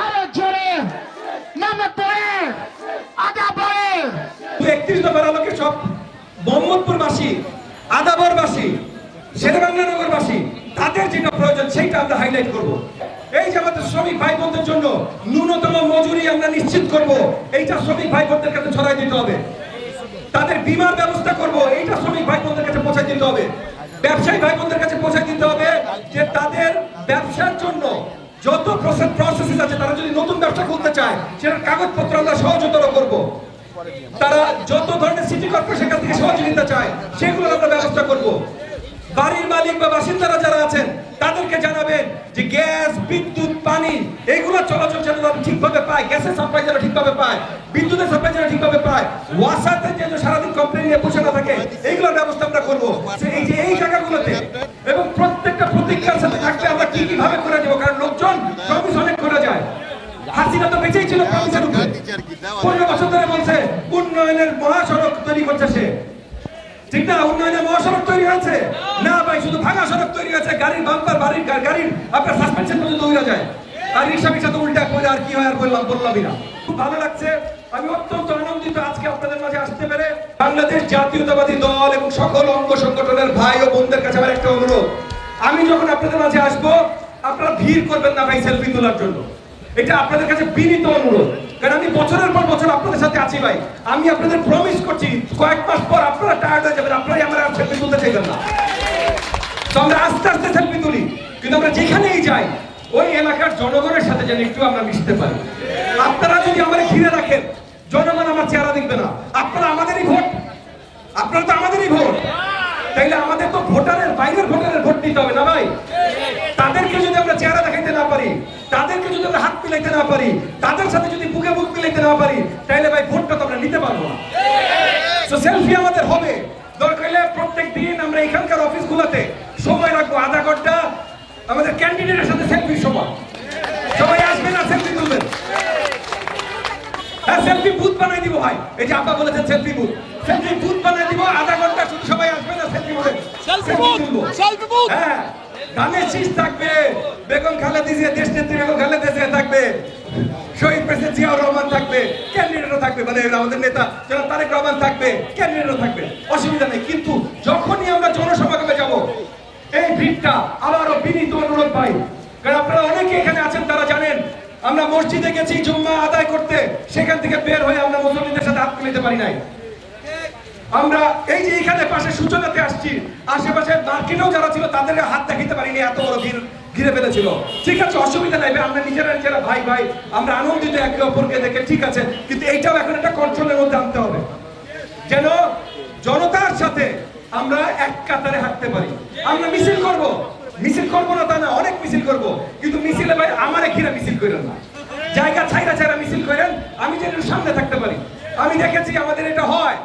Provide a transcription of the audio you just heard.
আরো জোরে নামে পড়ে আদা পড়ে 31 দফার আলোকে সব মোহাম্মদপুরবাসী, আদাবরবাসী, শেরেবাংলানগরবাসী তাদের যেটা প্রয়োজন সেইটা আমরা হাইলাইট করব। এই যে আমাদের শ্রমিক ভাই বোনদের জন্য ন্যূনতম মজুরি আমরা নিশ্চিত করব, এইটা শ্রমিক ভাই বোনদের কাছে ছড়াই দিতে হবে। তাদের বীমার ব্যবস্থা করব, এইটা শ্রমিক ভাই বোনদের কাছে পৌঁছাই দিতে হবে। ব্যবসায়ী ভাই বোনদের কাছে পৌঁছাই দিতে হবে যে তাদের ব্যবসার জন্য যত প্রসেস আছে, তারা যদি নতুন ব্যবসা খুলতে চায় সেটার কাগজপত্র আমরা সহজতর করব। তারা যত ধরনের সিটি কর্পোরেশন কাছ থেকে সহযোগিতা চায় সেগুলো আমরা ব্যবস্থা করব। বাড়ির মালিক বা বাসিন্দারা যারা আছেন তাদেরকে জানাবেন যে গ্যাস, বিদ্যুৎ, পানি এগুলো চলাচল যেন ঠিকভাবে পায়, গ্যাসের সাপ্লাই যেন ঠিকভাবে পায়, বিদ্যুতের সাপ্লাই যেন ঠিকভাবে পায়, ওয়াসাতে যেন সারাদিন কমপ্লেন নিয়ে বসে না থাকে, এইগুলোর ব্যবস্থা আমরা করবো এই যে এই জায়গাগুলোতে। এবং প্রত্যেকটা প্রতিজ্ঞার সাথে থাকবে আমরা কি কিভাবে করে দেবো, কারণ লোকজন প্রমিস অনেক করে যায়। হাসিনা তো বেঁচেই ছিল প্রমিসের উপরে, 15 বছর ধরে বলছে উন্নয়নের মহাসড়ক তৈরি করছে সে, ঠিক না? উন্নয়নের মহাসড়ক তৈরি হয়েছে না ভাই, শুধু ভাঙা সড়ক তৈরি হয়েছে, গাড়ির বাম্পার, গাড়ির আপনার সাসপেনশন পর্যন্ত উড়ে যায়, আর রিক্সা তো উল্টা করে আর কি হয় আর বললামই না। খুব ভালো লাগছে, আমি অত্যন্ত আনন্দিত আজকে আপনাদের মাঝে আসতে পেরে। বাংলাদেশ জাতীয়তাবাদী দল এবং সকল অঙ্গ সংগঠনের ভাই ও বোনদের কাছে আমার একটা অনুরোধ, আমি যখন আপনাদের মাঝে আসবো আপনারা ভিড় করবেন না ভাই সেলফি তোলার জন্য, এটা আপনাদের কাছে বিনীত অনুরোধ। কারণ আমি বছরের পর বছর আপনাদের সাথে আছি ভাই, আমি আপনাদের প্রমিস করছি কয়েক মাস পর আপনারা টায়ার্ড হয়ে যাবেন, আপনারাই আমার সেলফি তুলতে চাইবেন না। তো আমরা আস্তে আস্তে সেলফি তুলি, কিন্তু আমরা যেখানেই যাই ওই এলাকার জনগণের সাথে যেন একটু আমরা মিশতে পারি। আপনারা যদি আমার ঘিরে রাখেন, জনগণ আমার চেহারা দেখবে না। আপনারা আমাদেরই ভোট, আপনারা তো আমাদেরই ভোট, তাইলে আমাদের তো ভোটারের বাইরের ভোটারের ভোট দিতে হবে না ভাই। তাদেরকে যদি আমরা চেহারা দেখাইতে না পারি, তাদেরকে যদি আমরা হাত মিলাইতে না পারি, তাদের সাথে যদি বুকে বুক মিলাইতে না পারি, তাহলে ভাই ভোটটা তো আমরা নিতে পারবো না। তো সেলফি আমাদের হবে, দরকার হলে প্রত্যেক দিন আমরা এখানকার অফিসগুলোতে সময় রাখবো আধা ঘন্টা, আমাদের ক্যান্ডিডেটের সাথে সেলফি সময়, সবাই আসবেন আর সেলফি তুলবেন। হ্যাঁ, সেলফি বুথ বানাই দিব ভাই, এই যে আপা বলেছেন সেলফি বুথ বানাই দিব, আধা ঘন্টা শুধু সবাই আসবেন আর সেলফি বলে সেলফি বুথ। হ্যাঁ, ধানের শীষ থাকবে, বেগম খালেদা জিয়া, দেশ নেত্রী বেগম খালেদা জিয়া থাকবে, শহীদ প্রেসিডেন্ট জিয়াউর রহমান থাকবে, ক্যান্ডিডেটও থাকবে, মানে আমাদের নেতা জনাব তারেক রহমান থাকবে, ক্যান্ডিডেটও থাকবে, অসুবিধা নেই। কিন্তু যখনই আমরা জনসমাগমে যাব, এই ভিড়টা আবারও বিনীত অনুরোধ পাই, কারণ আপনারা অনেকে এখানে আছেন, তারা জানেন আমরা মসজিদে গেছি জুম্মা আদায় করতে, সেখান থেকে বের হয়ে আমরা মুসল্লিদের সাথে হাত মিলাতে পারি নাই। আমরা এই যে এখানে পাশে সূচনাতে আসছি, আশেপাশে মার্কেটেও যারা ছিল তাদেরকে হাত দেখাতে পারিনি, এত বড় ভিড় ঘিরে ফেলেছিল। ঠিক আছে, অসুবিধা নাই, আমরা নিজেরা ভাই আমরা আনন্দিত একে অপরকে দেখে, ঠিক আছে, কিন্তু এইটাও এখন একটা কন্ট্রোলের মধ্যে আনতে হবে, যেন জনতার সাথে আমরা এক কাতারে হাঁটতে পারি। আমরা মিছিল করবো না তা না, অনেক মিছিল করব, কিন্তু মিছিলে ভাই আমারে ঘিরে মিছিল করেন না, জায়গা ছাইরা মিছিল করেন, আমি যেন সামনে থাকতে পারি। আমি দেখেছি আমাদের এটা হয়,